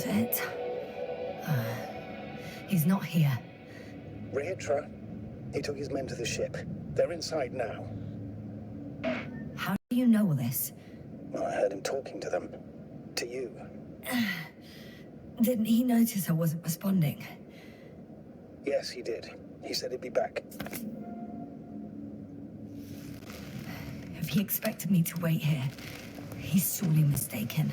it? He's not here. Rehitra, he took his men to the ship. They're inside now. How do you know all this? Well, I heard him talking to them. To you. Didn't he notice I wasn't responding? Yes, he did. He said he'd be back. If he expected me to wait here, he's sorely mistaken.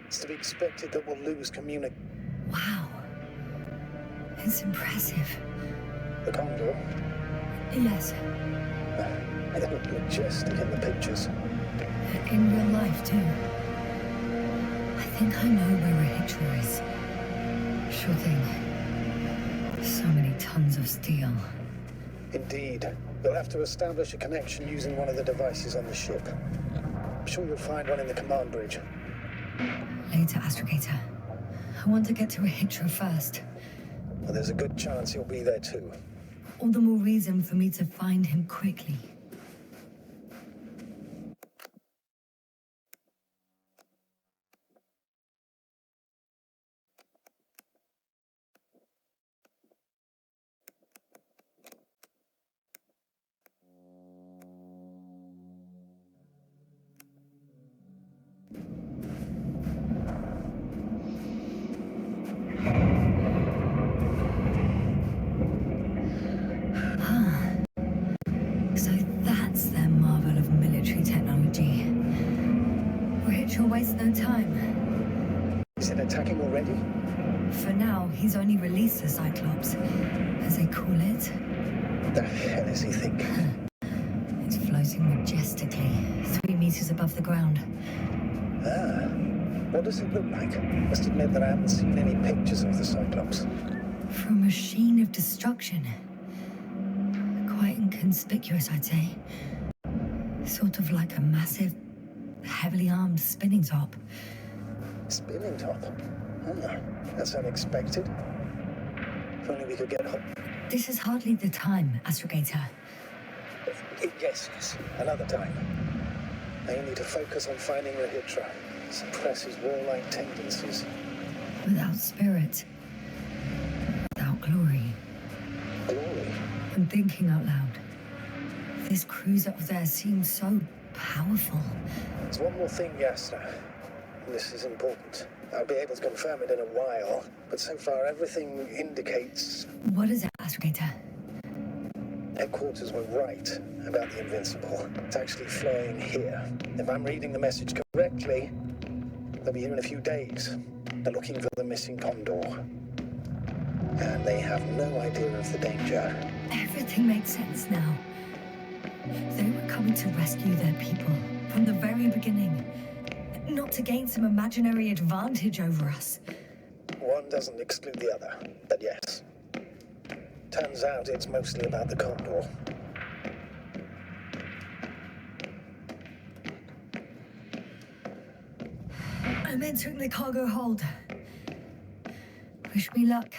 It's to be expected that we'll lose communication. Wow. It's impressive. The Condor? Yes. They look majestic in the pictures. In real life, too. I think I know where Rehitra is. Sure thing. So many tons of steel. Indeed. You'll have to establish a connection using one of the devices on the ship. I'm sure you'll find one in the command bridge. Later, Astrogator. I want to get to Rehitra first. Well, there's a good chance he'll be there too. All the more reason for me to find him quickly. So that's their marvel of military technology. Rehitra wastes no time. Is it attacking already? For now, he's only released the Cyclops, as they call it. What the hell is he thinking? It's floating majestically, 3 meters above the ground. Ah, what does it look like? Must admit that I haven't seen any pictures of the Cyclops. For a machine of destruction. Quite inconspicuous, I'd say. Sort of like a massive, heavily armed spinning top. Spinning top? Ah, that's unexpected. If only we could get up. This is hardly the time, Astrogator. Yes, another time. I need to focus on finding Rehitra. Suppress his warlike tendencies. Without spirit. Without glory. Glory? I'm thinking out loud. This cruiser of theirs seems so powerful. There's one more thing, Yasna. This is important. I'll be able to confirm it in a while, but so far everything indicates... What is it, Astrogator? Headquarters were right about the Invincible. It's actually flying here. If I'm reading the message correctly, they'll be here in a few days. They're looking for the missing Condor. And they have no idea of the danger. Everything makes sense now. They were coming to rescue their people from the very beginning. Not to gain some imaginary advantage over us. One doesn't exclude the other, but yes. Turns out it's mostly about the Condor. I'm entering the cargo hold. Wish me luck.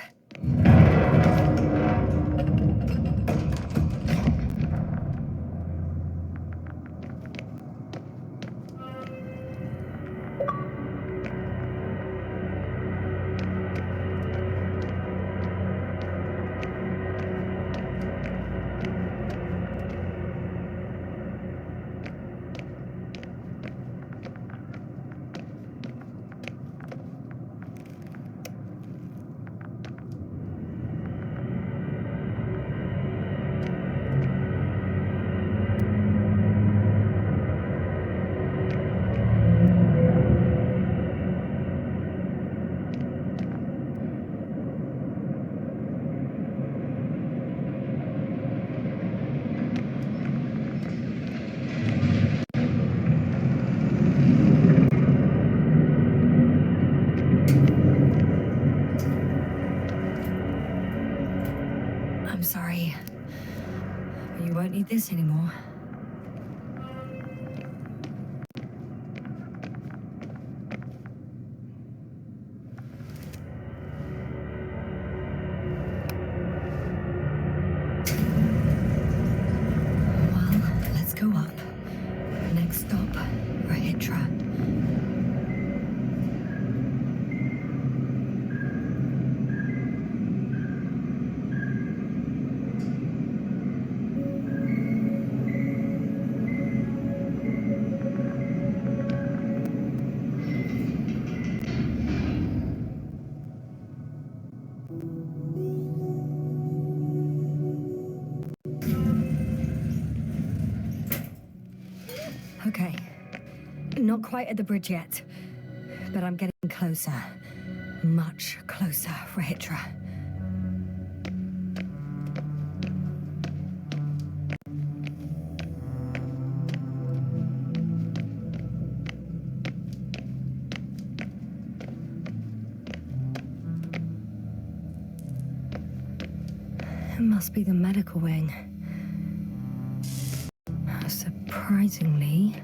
I'm sorry. You won't need this anymore. Okay. Not quite at the bridge yet, but I'm getting closer. Much closer, Rahitra. It must be the medical wing. Surprisingly,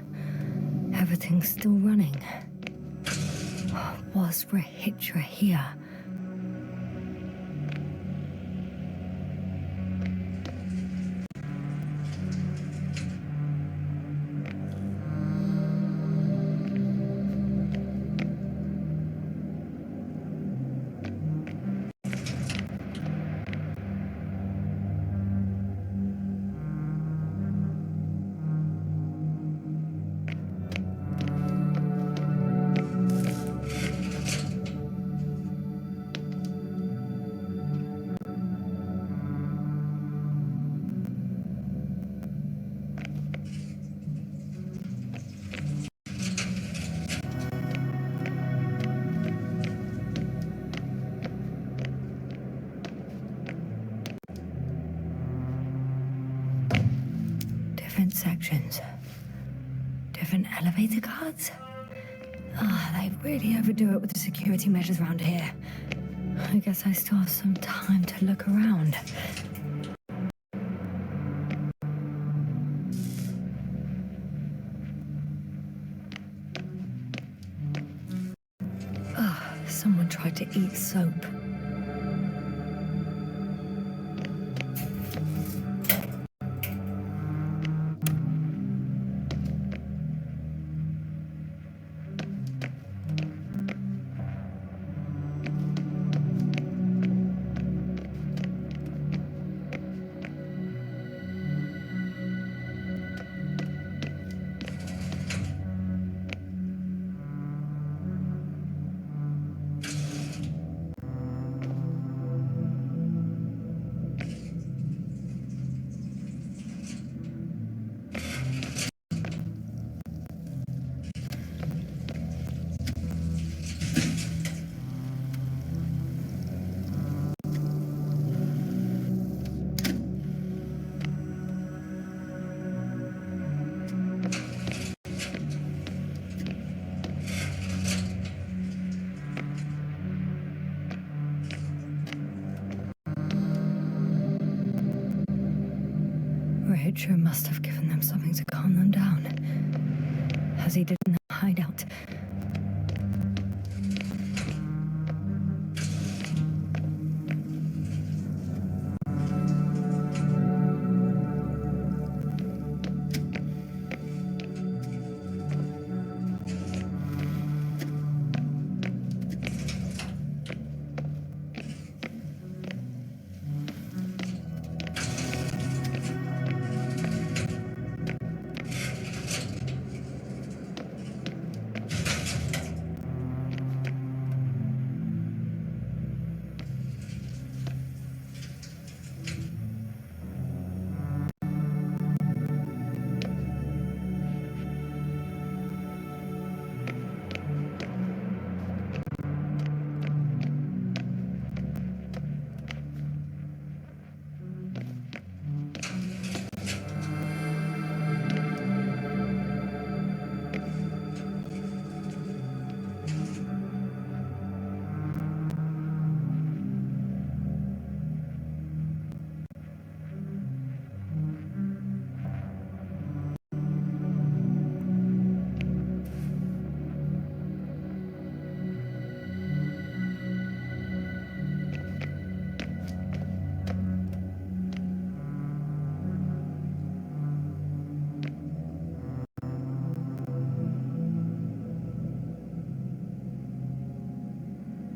everything's still running. Was Rahitra here? Different sections. Different elevator cards? They really overdo it with the security measures around here. I guess I still have some time to look around. Someone tried to eat soap. Rahitra must have given them something to calm them down, as he did in the hideout.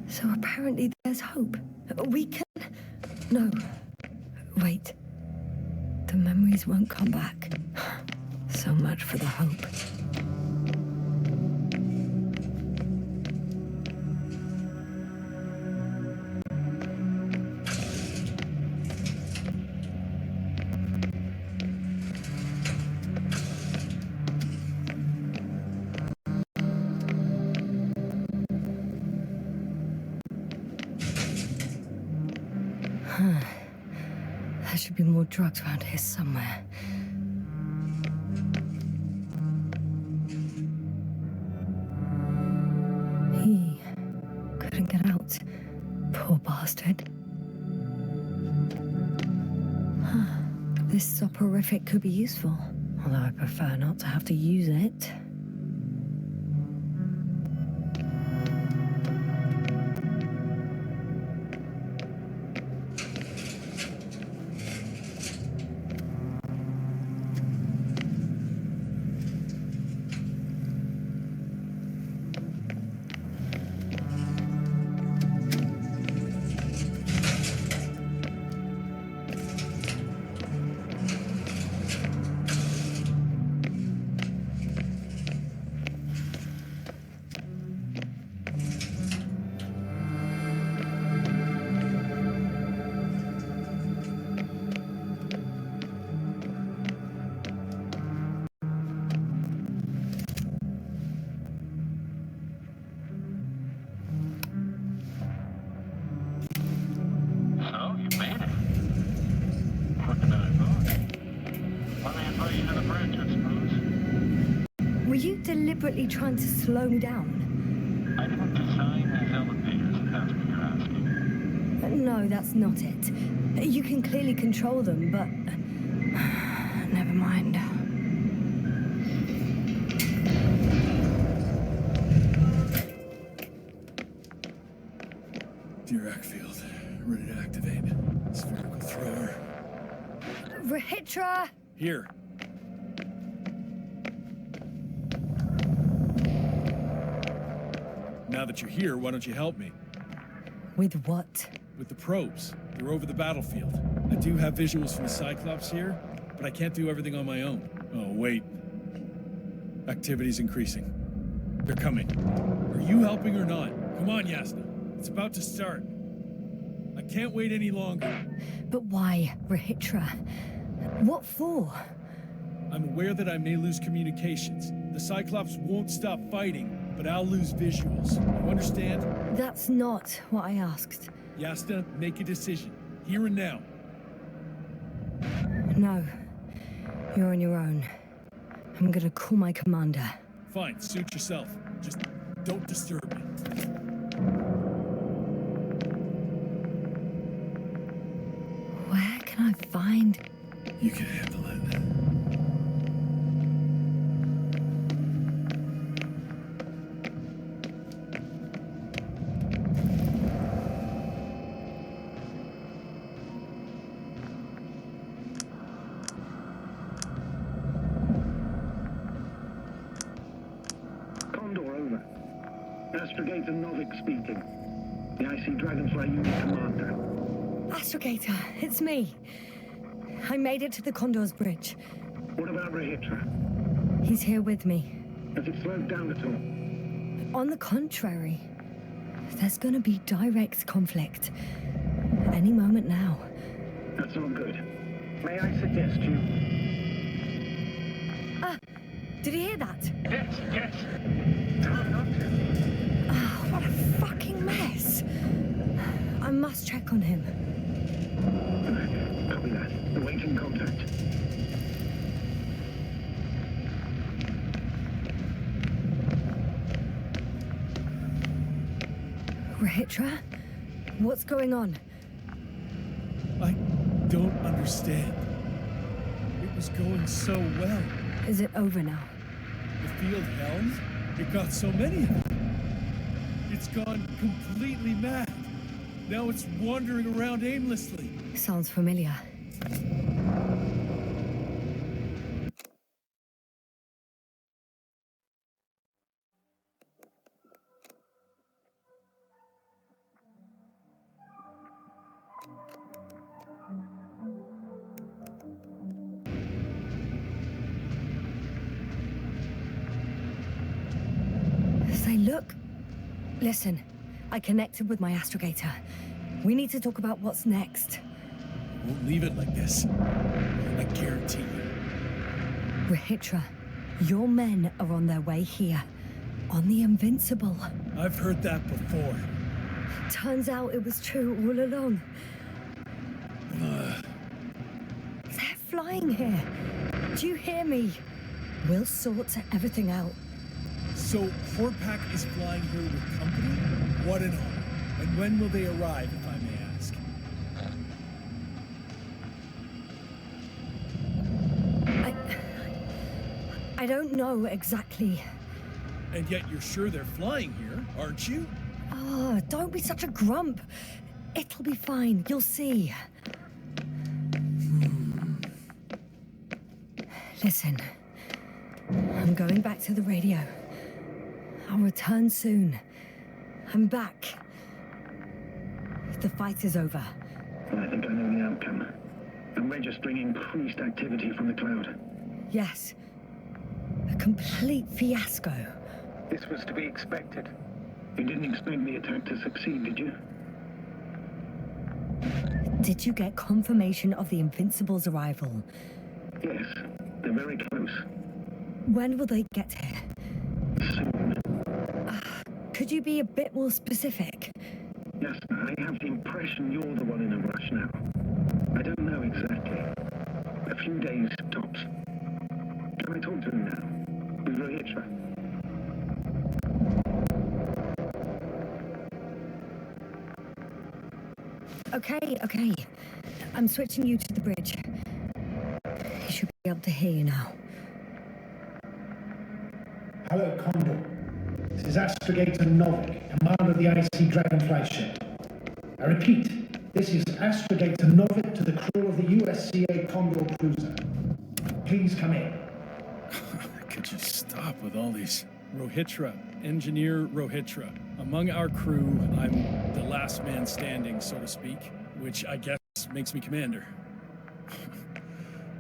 So apparently there's hope. We can... No. Wait. The memories won't come back. So much for the hope. should be more drugs around here somewhere. He couldn't get out. Poor bastard. Huh. This soporific could be useful, although I prefer not to have to use it. Were you deliberately trying to slow me down? I didn't design these elevators, if that's what you're asking. No, that's not it. You can clearly control them, but... never mind. Dirac field, ready to activate. Spherical thrower. Rahitra! Here. Now that you're here, why don't you help me? With what? With the probes. They're over the battlefield. I do have visuals from the Cyclops here, but I can't do everything on my own. Oh, wait. Activity's increasing. They're coming. Are you helping or not? Come on, Yasna. It's about to start. I can't wait any longer. But why, Rahitra? What for? I'm aware that I may lose communications. The Cyclops won't stop fighting, but I'll lose visuals. You understand? That's not what I asked. Yasna, make a decision. Here and now. No. You're on your own. I'm gonna call my commander. Fine, suit yourself. Just don't disturb me. Where can I find... You can handle it. Condor, over. Astrogator Novik speaking. The IC Dragonfly Unit Commander. Astrogator, it's me. I made it to the Condor's bridge. What about Rahitra? He's here with me. Has it slowed down at all? On the contrary, there's gonna be direct conflict. Any moment now. That's all good. May I suggest you... Ah! Did you hear that? Yes, yes. Try not to. Ah, what a fucking mess. I must check on him. Copy that. Awaiting contact. Rahitra? What's going on? I don't understand. It was going so well. Is it over now? The field held? It got so many of them. It's gone completely mad. Now it's wandering around aimlessly. Sounds familiar. Say, look. Listen, I connected with my astrogator. We need to talk about what's next. Won't leave it like this. I guarantee you. Rahitra, your men are on their way here. On the Invincible. I've heard that before. Turns out it was true all along. flying here. Do you hear me? We'll sort everything out. So, Hortpack is flying here with company? What an honor. And when will they arrive, if I may ask? I don't know exactly. And yet you're sure they're flying here, aren't you? Oh, don't be such a grump. It'll be fine, you'll see. Listen, I'm going back to the radio. I'll return soon. I'm back. The fight is over. I think I know the outcome. I'm registering increased activity from the cloud. Yes. A complete fiasco. This was to be expected. You didn't expect the attack to succeed, did you? Did you get confirmation of the Invincible's arrival? Yes, they're very close. When will they get here? Soon. Could you be a bit more specific? Yes, I have the impression you're the one in a rush now. I don't know exactly. A few days, tops. Can I talk to him now? With Rohitra? Okay. I'm switching you to the bridge. He should be able to hear you now. Hello, Condor. This is Astrogator Novik, commander of the IC Dragonfly ship. I repeat, this is Astrogator Novik to the crew of the USCA Condor cruiser. Please come in. Could you stop with all these? Rohitra, Engineer Rohitra. Among our crew, I'm the last man standing, so to speak, which I guess makes me commander.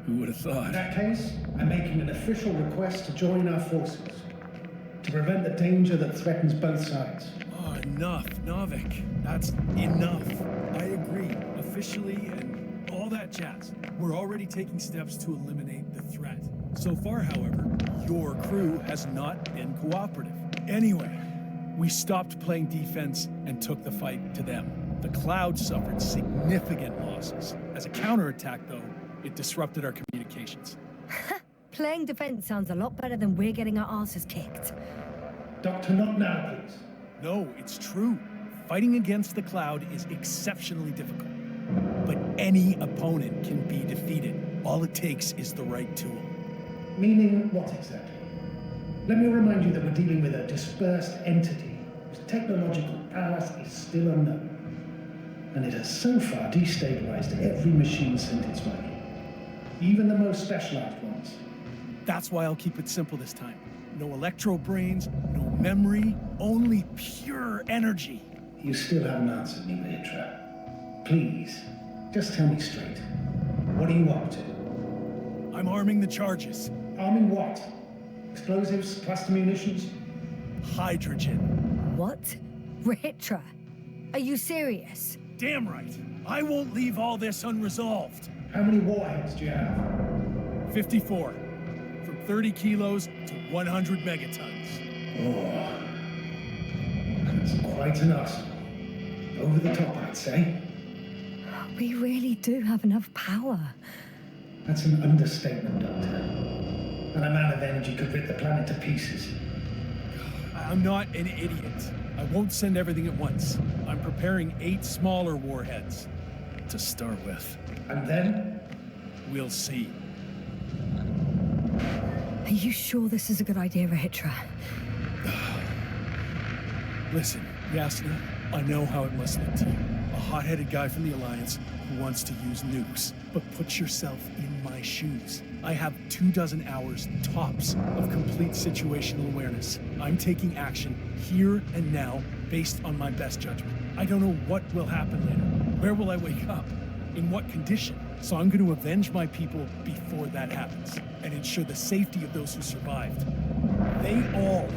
Who would have In thought? that case, I'm making an official request to join our forces, to prevent the danger that threatens both sides. Oh, enough, Novik. That's enough. I agree, officially, and all that jazz. We're already taking steps to eliminate the threat. So far, however, your crew has not been cooperative. Anyway, we stopped playing defense and took the fight to them. The Cloud suffered significant losses. As a counterattack, though, it disrupted our communications. Playing defense sounds a lot better than we're getting our asses kicked. Doctor, not now, please. No, it's true. Fighting against the Cloud is exceptionally difficult. But any opponent can be defeated. All it takes is the right tool. Meaning what exactly? Let me remind you that we're dealing with a dispersed entity whose technological prowess is still unknown. And it has so far destabilized every machine sent its way. Even the most specialized ones. That's why I'll keep it simple this time. No electro brains, no memory, only pure energy. You still haven't answered me, Rohitra. Please, just tell me straight. What are you up to? I'm arming the charges. Arming what? Explosives, cluster munitions? Hydrogen. What? Rohitra? Are you serious? Damn right. I won't leave all this unresolved. How many warheads do you have? 54. From 30 kilos to 100 megatons. Oh, that's quite an arsenal. Over the top, I'd say. We really do have enough power. That's an understatement, Doctor. An amount of energy could rip the planet to pieces. I'm not an idiot. I won't send everything at once. I'm preparing 8 smaller warheads to start with. And then? We'll see. Are you sure this is a good idea, Rohitra? Listen, Yasna, I know how it must look to you. A hot-headed guy from the Alliance who wants to use nukes. But put yourself in my shoes. I have 24 hours tops of complete situational awareness. I'm taking action here and now based on my best judgment. I don't know what will happen later. Where will I wake up? In what condition? So I'm going to avenge my people before that happens and ensure the safety of those who survived. They all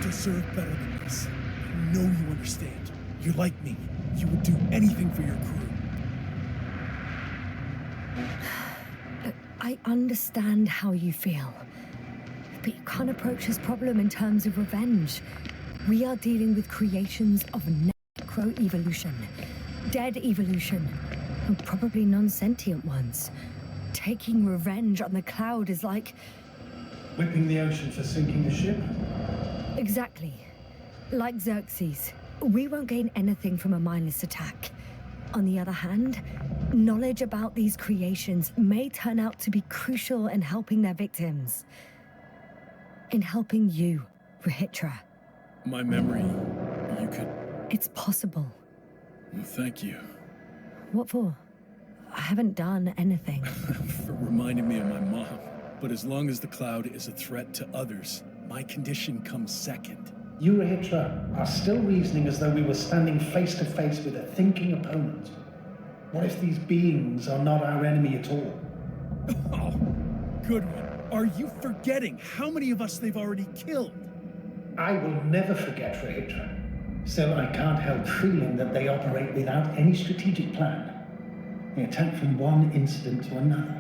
deserve better than this. I know you understand. You're like me. You would do anything for your crew. I understand how you feel. But you can't approach this problem in terms of revenge. We are dealing with creations of necro-evolution, dead evolution. Probably non-sentient ones. Taking revenge on the cloud is like... Whipping the ocean for sinking a ship? Exactly. Like Xerxes. We won't gain anything from a mindless attack. On the other hand, knowledge about these creations may turn out to be crucial in helping their victims. In helping you, Rahitra. My memory, you could... It's possible. Well, thank you. What for? I haven't done anything. For reminding me of my mom. But as long as the cloud is a threat to others, my condition comes second. You, Rahitra, are still reasoning as though we were standing face to face with a thinking opponent. What if these beings are not our enemy at all? Oh, good one. Are you forgetting how many of us they've already killed? I will never forget, Rahitra. Still, I can't help feeling that they operate without any strategic plan. They attack from one incident to another.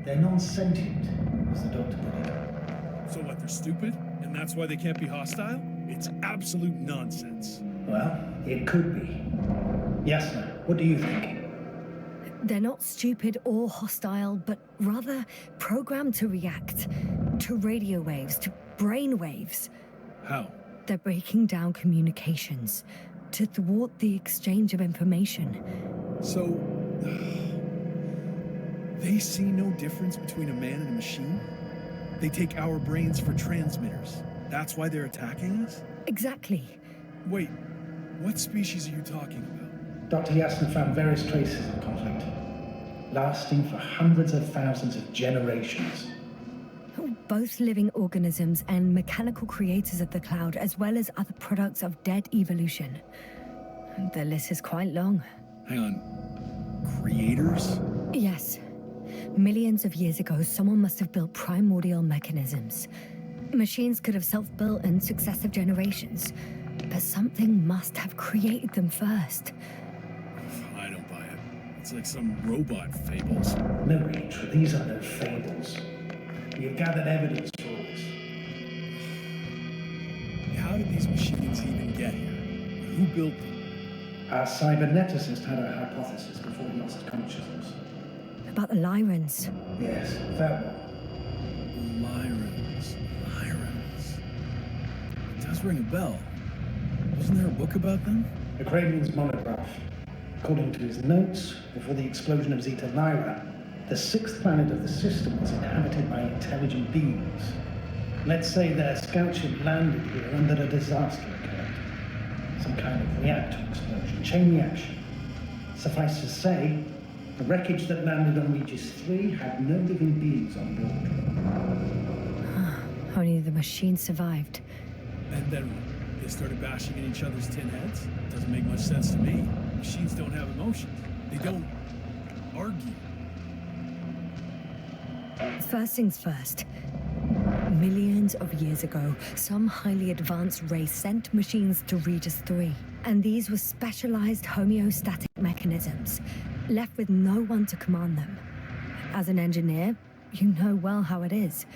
They're non-sentient, as the doctor put it. So what, they're stupid? And that's why they can't be hostile? It's absolute nonsense. Well, it could be. Yasna, what do you think? They're not stupid or hostile, but rather programmed to react. To radio waves, to brain waves. How? They're breaking down communications to thwart the exchange of information. So... they see no difference between a man and a machine? They take our brains for transmitters. That's why they're attacking us? Exactly. Wait, what species are you talking about? Dr. Yasna found various traces of conflict, lasting for hundreds of thousands of generations. Both living organisms and mechanical creators of the cloud, as well as other products of dead evolution. The list is quite long. Hang on. Creators? Yes. Millions of years ago, someone must have built primordial mechanisms. Machines could have self-built in successive generations, but something must have created them first. I don't buy it. It's like some robot fables. No, Rachel, these are no fables. We have gathered evidence for this. How did these machines even get here? Who built them? Our cyberneticist had a hypothesis before he lost consciousness. About the Lyrans. Yes, that one. Lyrans. It does ring a bell. Wasn't there a book about them? The Kraven's monograph. According to his notes, before the explosion of Zeta Lyra, the sixth planet of the system was inhabited by intelligent beings. Let's say their scout ship landed here and that a disaster occurred. Some kind of reactor explosion, chain reaction. Suffice to say, the wreckage that landed on Regis 3 had no living beings on board. Only the machine survived. And then what? They started bashing in each other's tin heads? Doesn't make much sense to me. Machines don't have emotions. They don't argue. First things first. Millions of years ago, some highly advanced race sent machines to Regis 3. And these were specialized homeostatic mechanisms, left with no one to command them. As an engineer, you know well how it is.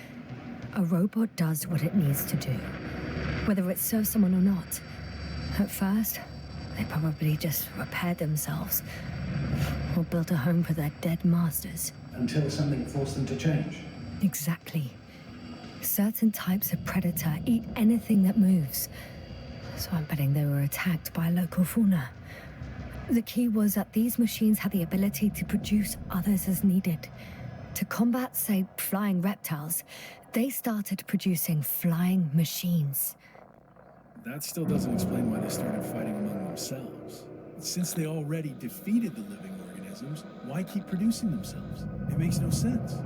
A robot does what it needs to do, whether it serves someone or not. At first, they probably just repaired themselves, or built a home for their dead masters. Until something forced them to change. Exactly. Certain types of predator eat anything that moves. So I'm betting they were attacked by local fauna. The key was that these machines had the ability to produce others as needed. To combat, say, flying reptiles, they started producing flying machines. That still doesn't explain why they started fighting among themselves. Since they already defeated the living organisms, why keep producing themselves? It makes no sense.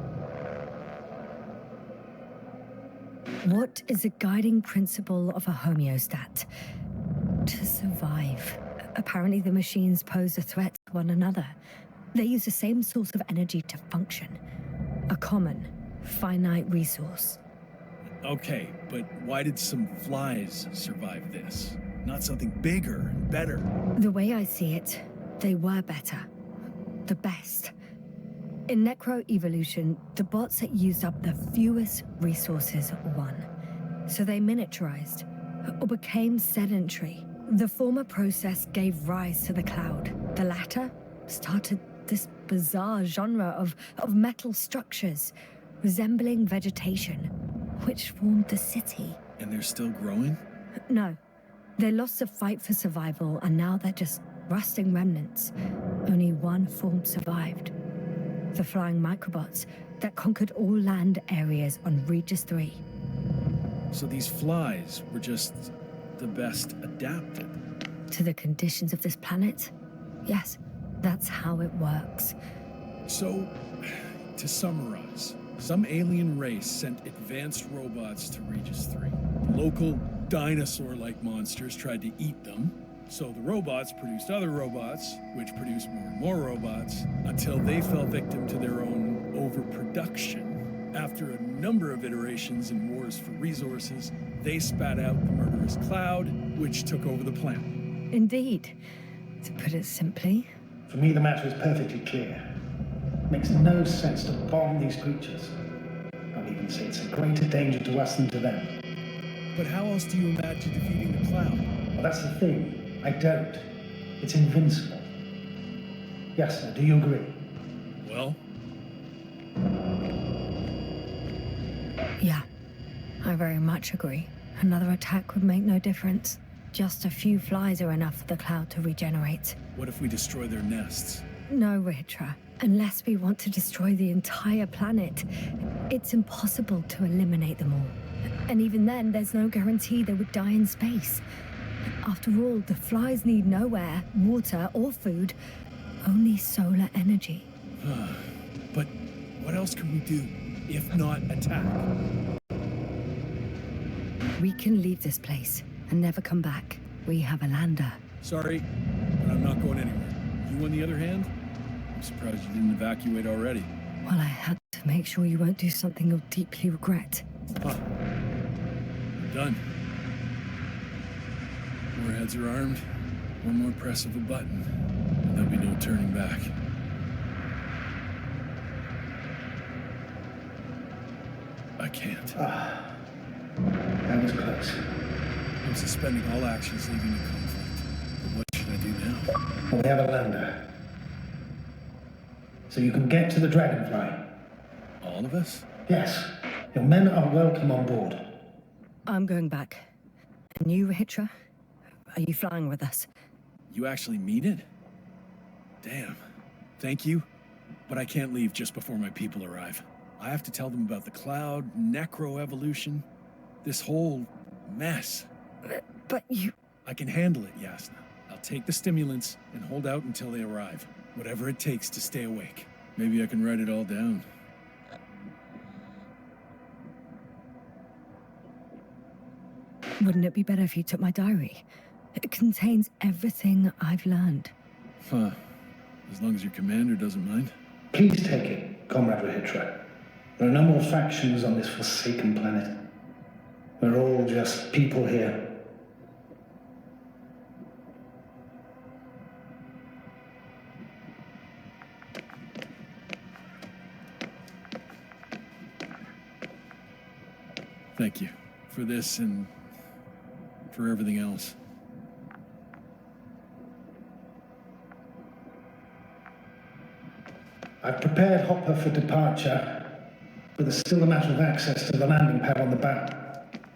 What is the guiding principle of a homeostat? To survive. Apparently the machines pose a threat to one another. They use the same source of energy to function. A common, finite resource. Okay, but why did some flies survive this? Not something bigger and better. The way I see it, they were better. The best. In necroevolution, the bots had used up the fewest resources won. So they miniaturized, or became sedentary. The former process gave rise to the cloud. The latter started this bizarre genre of metal structures resembling vegetation, which formed the city. And they're still growing? No. They lost the fight for survival, and now they're just rusting remnants. Only one form survived. The flying microbots that conquered all land areas on Regis 3. So these flies were just the best adapted. To the conditions of this planet? Yes, that's how it works. So, to summarize, some alien race sent advanced robots to Regis 3. Local dinosaur-like monsters tried to eat them, so the robots produced other robots, which produced more and more robots, until they fell victim to their own overproduction. After a number of iterations and wars for resources, they spat out the murderous cloud, which took over the planet. Indeed. To put it simply, For me, the matter is perfectly clear. It makes no sense to bomb these creatures. I'll even say it's a greater danger to us than to them. But how else do you imagine defeating the cloud? Well, that's the thing. I don't. It's invincible. Yes, sir. Do you agree? Well, yeah, I very much agree. Another attack would make no difference. Just a few flies are enough for the cloud to regenerate. what if we destroy their nests? No, Ritra. Unless we want to destroy the entire planet, it's impossible to eliminate them all. And even then, there's no guarantee they would die in space. After all, the flies need no air, water, or food, only solar energy. But what else can we do, if not attack? We can leave this place and never come back. We have a lander. Sorry, but I'm not going anywhere. You, on the other hand? I'm surprised you didn't evacuate already. Well, I had to make sure you won't do something you'll deeply regret. Huh. We're done. Warheads are armed. One more press of a button, and there'll be no turning back. I can't. That was close. I'm suspending all actions leading to conflict. But what should I do now? Well, we have a lander. So you can get to the Dragonfly. All of us? Yes. Your men are welcome on board. I'm going back. And you, Ritra? Are you flying with us? You actually mean it? Damn. Thank you. But I can't leave just before my people arrive. I have to tell them about the cloud, necroevolution, this whole mess. But you... I can handle it, Yasna. I'll take the stimulants and hold out until they arrive. Whatever it takes to stay awake. Maybe I can write it all down. Wouldn't it be better if you took my diary? It contains everything I've learned. Huh. As long as your commander doesn't mind. Please take it, Comrade Rahitra. There are no more factions on this forsaken planet. We're all just people here. Thank you. For this and for everything else. I've prepared Hopper for departure, but there's still a matter of access to the landing pad on the bow.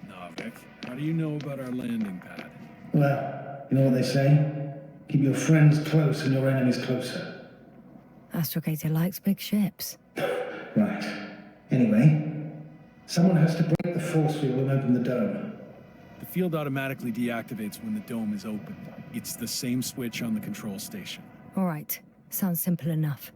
Navik, how do you know about our landing pad? Well, you know what they say? Keep your friends close and your enemies closer. Astrogator likes big ships. Right. Anyway, someone has to break the force field and open the dome. The field automatically deactivates when the dome is opened. It's the same switch on the control station. All right. Sounds simple enough.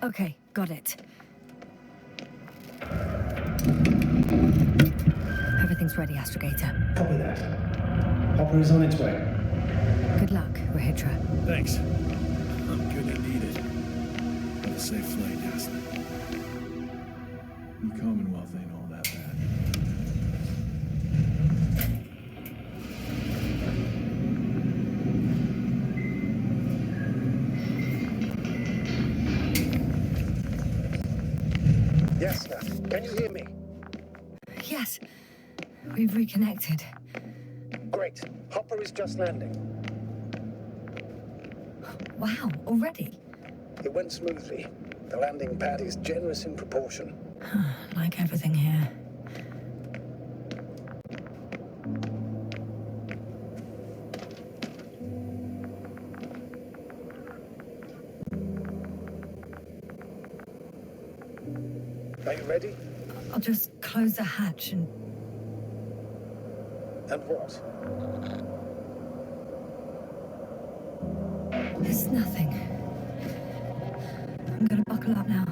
Okay, got it. Everything's ready, Astrogator. Copy that. Hopper is on its way. Good luck, Rahitra. Thanks. I'm gonna need it. Have a safe flight, Yasna. The Commonwealth ain't all that bad. Yes, sir. Can you hear me? Yes, we've reconnected. is just landing. Wow, already? It went smoothly. The landing pad is generous in proportion. Like everything here. Are you ready? I'll just close the hatch and... And what? It's nothing. I'm gonna buckle up now.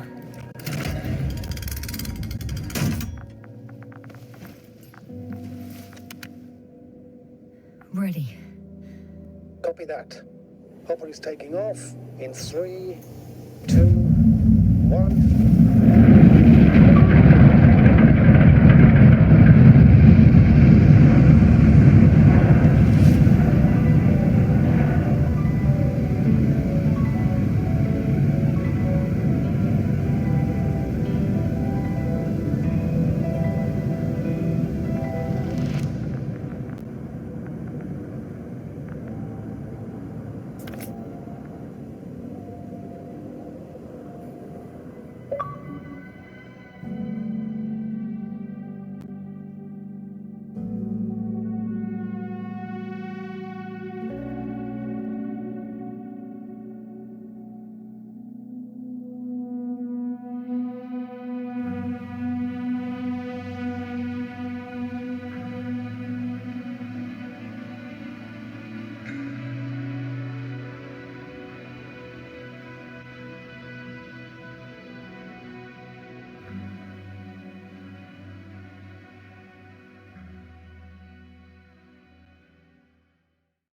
Ready. Copy that. Hopper is taking off in 3, 2, 1.